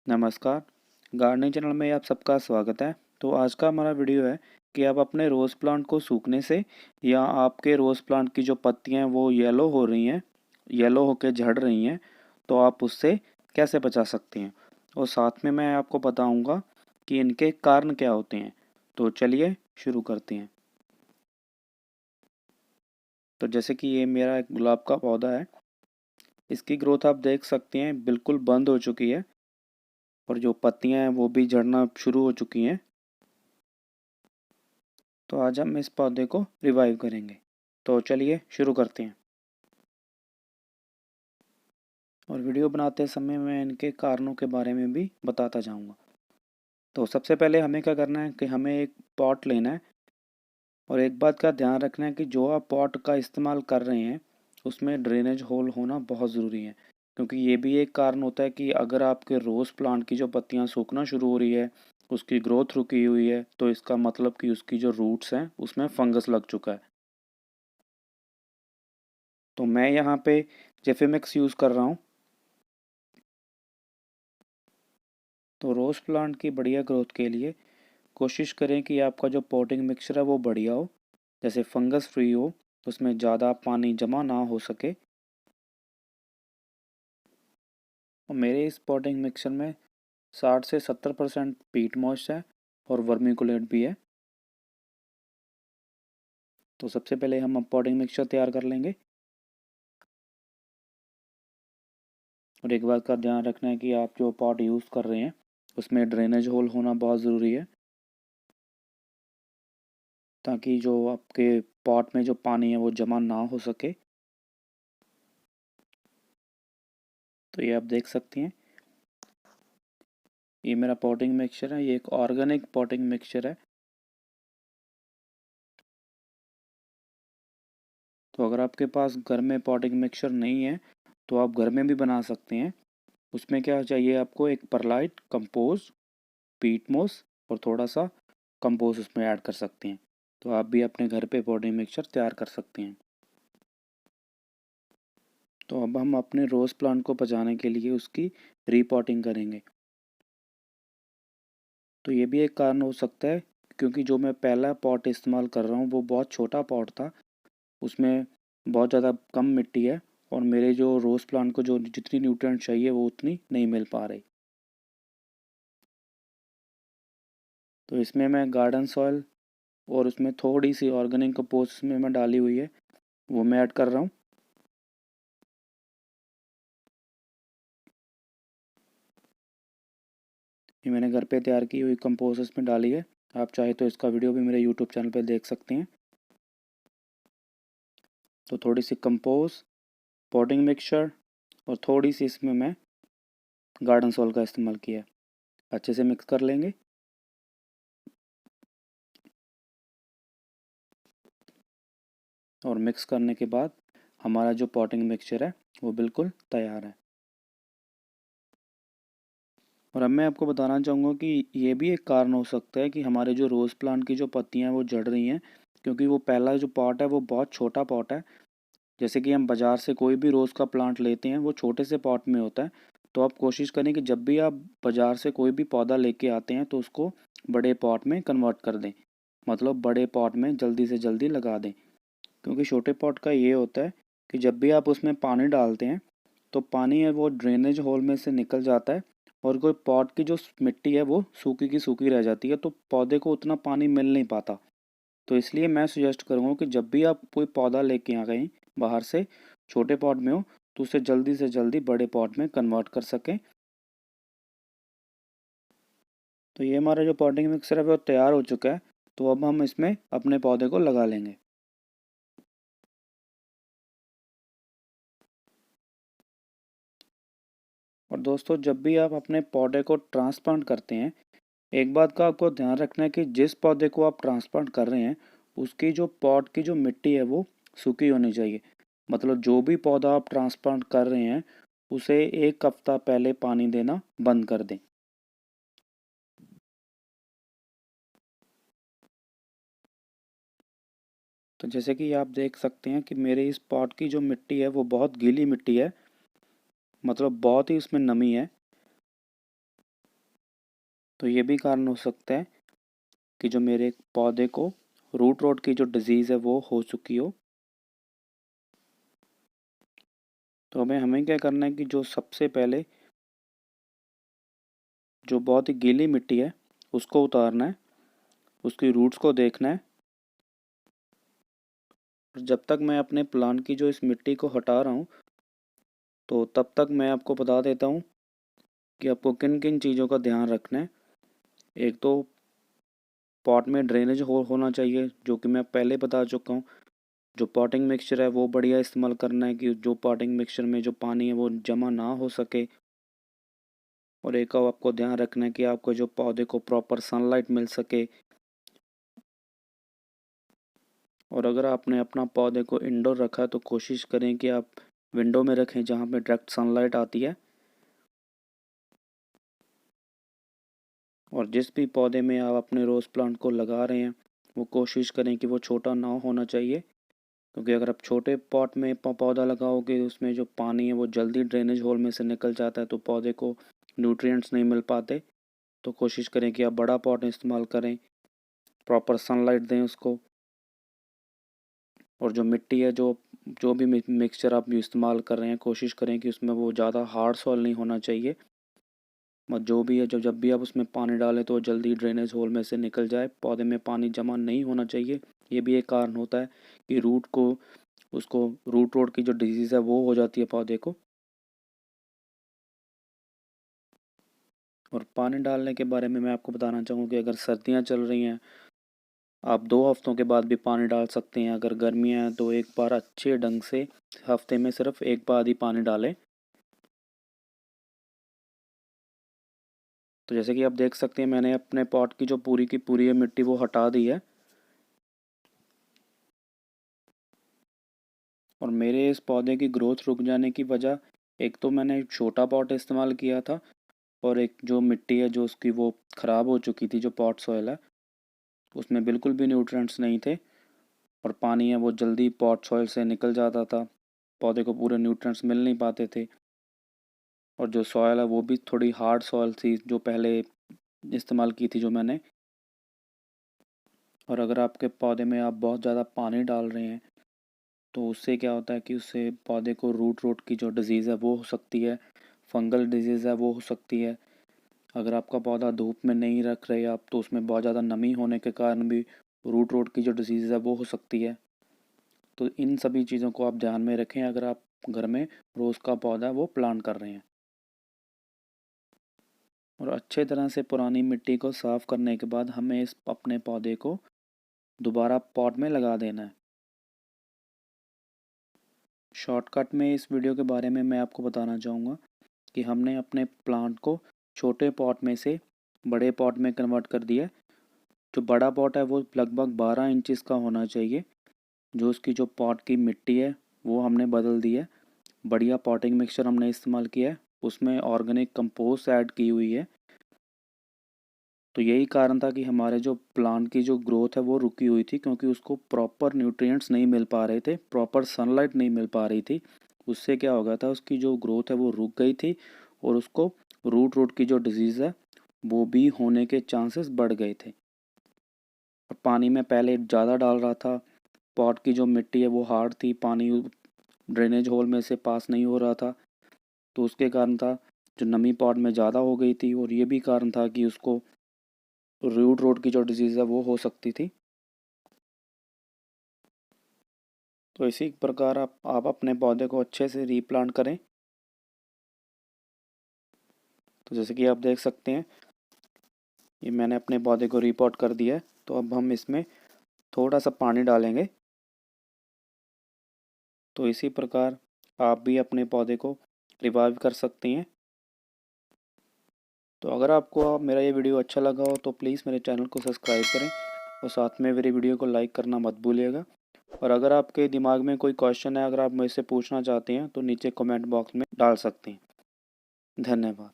नमस्कार, gardening channel में आप सबका स्वागत है। तो आज का हमारा वीडियो है कि आप अपने रोज़ प्लांट को सूखने से या आपके रोज़ प्लांट की जो पत्तियां हैं वो येलो हो रही हैं, येलो होकर झड़ रही हैं, तो आप उससे कैसे बचा सकते हैं। और साथ में मैं आपको बताऊंगा कि इनके कारण क्या होते हैं। तो चलिए शुरू करते हैं। तो जैसे कि ये मेरा एक गुलाब का पौधा है, इसकी ग्रोथ आप देख सकते हैं बिल्कुल बंद हो चुकी है और जो पत्तियां हैं वो भी झड़ना शुरू हो चुकी हैं। तो आज हम इस पौधे को रिवाइव करेंगे। तो चलिए शुरू करते हैं। और वीडियो बनाते समय मैं इनके कारणों के बारे में भी बताता जाऊंगा। तो सबसे पहले हमें क्या करना है कि हमें एक पॉट लेना है और एक बात का ध्यान रखना है कि जो आप पॉट का इस्तेमाल कर रहे हैं उसमें ड्रेनेज होल होना बहुत ज़रूरी है, क्योंकि ये भी एक कारण होता है कि अगर आपके रोज़ प्लांट की जो पत्तियां सूखना शुरू हो रही है, उसकी ग्रोथ रुकी हुई है, तो इसका मतलब कि उसकी जो रूट्स हैं उसमें फंगस लग चुका है। तो मैं यहाँ पे जेफेमिक्स यूज़ कर रहा हूँ। तो रोज़ प्लांट की बढ़िया ग्रोथ के लिए कोशिश करें कि आपका जो पॉटिंग मिक्सचर है वो बढ़िया हो, जैसे फंगस फ्री हो, उसमें ज़्यादा पानी जमा ना हो सके। और मेरे इस पॉटिंग मिक्सचर में 60 से 70% पीट मॉइस्ट है और वर्मीकुलेट भी है। तो सबसे पहले हम पॉटिंग मिक्सचर तैयार कर लेंगे। और एक बात का ध्यान रखना है कि आप जो पॉट यूज़ कर रहे हैं उसमें ड्रेनेज होल होना बहुत ज़रूरी है, ताकि जो आपके पॉट में जो पानी है वो जमा ना हो सके। तो ये आप देख सकते हैं, ये मेरा पॉटिंग मिक्सचर है, ये एक ऑर्गेनिक पॉटिंग मिक्सचर है। तो अगर आपके पास घर में पॉटिंग मिक्सचर नहीं है तो आप घर में भी बना सकते हैं। उसमें क्या चाहिए आपको, एक परलाइट, कंपोस्ट, पीट मोस और थोड़ा सा कंपोस्ट उसमें ऐड कर सकते हैं। तो आप भी अपने घर पे पॉटिंग मिक्सचर तैयार कर सकते हैं। तो अब हम अपने रोज़ प्लांट को बचाने के लिए उसकी रीपॉटिंग करेंगे। तो ये भी एक कारण हो सकता है, क्योंकि जो मैं पहला पॉट इस्तेमाल कर रहा हूँ वो बहुत छोटा पॉट था, उसमें बहुत ज़्यादा कम मिट्टी है और मेरे जो रोज़ प्लांट को जो जितनी न्यूट्रिएंट चाहिए वो उतनी नहीं मिल पा रही। तो इसमें मैं गार्डन सॉइल और उसमें थोड़ी सी ऑर्गेनिक कंपोस्ट में मैं डाली हुई है, वो मैं ऐड कर रहा हूँ। ये मैंने घर पे तैयार की हुई कंपोस्ट इसमें डाली है। आप चाहे तो इसका वीडियो भी मेरे यूट्यूब चैनल पे देख सकते हैं। तो थोड़ी सी कंपोस्ट, पॉटिंग मिक्सचर और थोड़ी सी इसमें मैं गार्डन सॉइल का इस्तेमाल किया है। अच्छे से मिक्स कर लेंगे। और मिक्स करने के बाद हमारा जो पॉटिंग मिक्सचर है वो बिल्कुल तैयार है। और अब मैं आपको बताना चाहूँगा कि ये भी एक कारण हो सकता है कि हमारे जो रोज़ प्लांट की जो पत्तियाँ हैं वो झड़ रही हैं, क्योंकि वो पहला जो पॉट है वो बहुत छोटा पॉट है। जैसे कि हम बाज़ार से कोई भी रोज़ का प्लांट लेते हैं वो छोटे से पॉट में होता है। तो आप कोशिश करें कि जब भी आप बाज़ार से कोई भी पौधा लेके आते हैं तो उसको बड़े पॉट में कन्वर्ट कर दें, मतलब बड़े पॉट में जल्दी से जल्दी लगा दें। क्योंकि छोटे पॉट का ये होता है कि जब भी आप उसमें पानी डालते हैं तो पानी है वो ड्रेनेज होल में से निकल जाता है और कोई पॉट की जो मिट्टी है वो सूखी की सूखी रह जाती है, तो पौधे को उतना पानी मिल नहीं पाता। तो इसलिए मैं सजेस्ट करूँगा कि जब भी आप कोई पौधा लेके आ गए बाहर से, छोटे पॉट में हो, तो उसे जल्दी से जल्दी बड़े पॉट में कन्वर्ट कर सकें। तो ये हमारा जो पॉटिंग मिक्सर है वो तैयार हो चुका है। तो अब हम इसमें अपने पौधे को लगा लेंगे। और दोस्तों, जब भी आप अपने पौधे को ट्रांसप्लांट करते हैं, एक बात का आपको ध्यान रखना है कि जिस पौधे को आप ट्रांसप्लांट कर रहे हैं उसकी जो पॉट की जो मिट्टी है वो सूखी होनी चाहिए। मतलब जो भी पौधा आप ट्रांसप्लांट कर रहे हैं उसे 1 हफ्ता पहले पानी देना बंद कर दें। तो जैसे कि आप देख सकते हैं कि मेरे इस पॉट की जो मिट्टी है वो बहुत गीली मिट्टी है, मतलब बहुत ही उसमें नमी है। तो ये भी कारण हो सकता है कि जो मेरे पौधे को रूट रॉट की जो डिजीज़ है वो हो चुकी हो। तो हमें क्या करना है कि जो सबसे पहले जो बहुत ही गीली मिट्टी है उसको उतारना है, उसकी रूट्स को देखना है। और जब तक मैं अपने प्लांट की जो इस मिट्टी को हटा रहा हूँ, तो तब तक मैं आपको बता देता हूँ कि आपको किन किन चीज़ों का ध्यान रखना है। एक तो पॉट में ड्रेनेज होना चाहिए, जो कि मैं पहले बता चुका हूँ। जो पॉटिंग मिक्सचर है वो बढ़िया इस्तेमाल करना है कि जो पॉटिंग मिक्सचर में जो पानी है वो जमा ना हो सके। और एक और आपको ध्यान रखना है कि आपको जो पौधे को प्रॉपर सनलाइट मिल सके। और अगर आपने अपना पौधे को इंडोर रखा है तो कोशिश करें कि आप विंडो में रखें जहाँ पे डायरेक्ट सनलाइट आती है। और जिस भी पौधे में आप अपने रोज़ प्लांट को लगा रहे हैं वो कोशिश करें कि वो छोटा ना होना चाहिए, क्योंकि अगर आप छोटे पॉट में पौधा लगाओगे उसमें जो पानी है वो जल्दी ड्रेनेज होल में से निकल जाता है, तो पौधे को न्यूट्रिएंट्स नहीं मिल पाते। तो कोशिश करें कि आप बड़ा पॉट इस्तेमाल करें, प्रॉपर सनलाइट दें उसको। और जो मिट्टी है, जो जो भी मिक्सचर आप इस्तेमाल कर रहे हैं, कोशिश करें कि उसमें वो ज़्यादा हार्ड सॉइल नहीं होना चाहिए। जो भी है, जब भी आप उसमें पानी डालें तो जल्दी ड्रेनेज होल में से निकल जाए, पौधे में पानी जमा नहीं होना चाहिए। ये भी एक कारण होता है कि रूट रोड की जो डिजीज़ है वो हो जाती है पौधे को। और पानी डालने के बारे में मैं आपको बताना चाहूँगा कि अगर सर्दियाँ चल रही हैं, आप 2 हफ्तों के बाद भी पानी डाल सकते हैं। अगर गर्मियाँ हैं तो एक बार अच्छे ढंग से हफ्ते में सिर्फ एक बार ही पानी डालें। तो जैसे कि आप देख सकते हैं, मैंने अपने पॉट की जो पूरी की पूरी है मिट्टी वो हटा दी है। और मेरे इस पौधे की ग्रोथ रुक जाने की वजह, एक तो मैंने छोटा पॉट इस्तेमाल किया था, और एक जो मिट्टी है जो उसकी वो ख़राब हो चुकी थी, जो पॉट सॉइल है उसमें बिल्कुल भी न्यूट्रिएंट्स नहीं थे। और पानी है वो जल्दी पॉट सॉइल से निकल जाता था, पौधे को पूरे न्यूट्रिएंट्स मिल नहीं पाते थे। और जो सॉइल है वो भी थोड़ी हार्ड सॉइल थी जो पहले इस्तेमाल की थी जो मैंने। और अगर आपके पौधे में आप बहुत ज़्यादा पानी डाल रहे हैं तो उससे क्या होता है कि उससे पौधे को रूट रोट की जो डिज़ीज़ है वो हो सकती है, फंगल डिजीज़ है वो हो सकती है। अगर आपका पौधा धूप में नहीं रख रहे आप तो उसमें बहुत ज़्यादा नमी होने के कारण भी रूट रोट की जो डिजीज़ है वो हो सकती है। तो इन सभी चीज़ों को आप ध्यान में रखें अगर आप घर में रोज़ का पौधा वो प्लांट कर रहे हैं। और अच्छे तरह से पुरानी मिट्टी को साफ़ करने के बाद हमें इस अपने पौधे को दोबारा पॉट में लगा देना है। शॉर्टकट में इस वीडियो के बारे में मैं आपको बताना चाहूँगा कि हमने अपने प्लांट को छोटे पॉट में से बड़े पॉट में कन्वर्ट कर दिया। जो बड़ा पॉट है वो लगभग 12 इंचेस का होना चाहिए। जो उसकी जो पॉट की मिट्टी है वो हमने बदल दी है, बढ़िया पॉटिंग मिक्सचर हमने इस्तेमाल किया है, उसमें ऑर्गेनिक कंपोस्ट ऐड की हुई है। तो यही कारण था कि हमारे जो प्लांट की जो ग्रोथ है वो रुकी हुई थी, क्योंकि उसको प्रॉपर न्यूट्रिएंट्स नहीं मिल पा रहे थे, प्रॉपर सनलाइट नहीं मिल पा रही थी। उससे क्या हो गया था, उसकी जो ग्रोथ है वो रुक गई थी, और उसको रूट रोट की जो डिजीज़ है वो भी होने के चांसेस बढ़ गए थे। और पानी में पहले ज़्यादा डाल रहा था, पॉट की जो मिट्टी है वो हार्ड थी, पानी ड्रेनेज होल में से पास नहीं हो रहा था, तो उसके कारण था जो नमी पॉट में ज़्यादा हो गई थी। और ये भी कारण था कि उसको रूट रोट की जो डिजीज़ है वो हो सकती थी। तो इसी प्रकार आप अपने पौधे को अच्छे से रीप्लांट करें। तो जैसे कि आप देख सकते हैं, ये मैंने अपने पौधे को रीपॉट कर दिया है। तो अब हम इसमें थोड़ा सा पानी डालेंगे। तो इसी प्रकार आप भी अपने पौधे को रिवाइव कर सकते हैं। तो अगर आपको मेरा ये वीडियो अच्छा लगा हो तो प्लीज़ मेरे चैनल को सब्सक्राइब करें, और साथ में मेरी वीडियो को लाइक करना मत भूलिएगा। और अगर आपके दिमाग में कोई क्वेश्चन है, अगर आप मुझसे पूछना चाहते हैं तो नीचे कमेंट बॉक्स में डाल सकते हैं। धन्यवाद।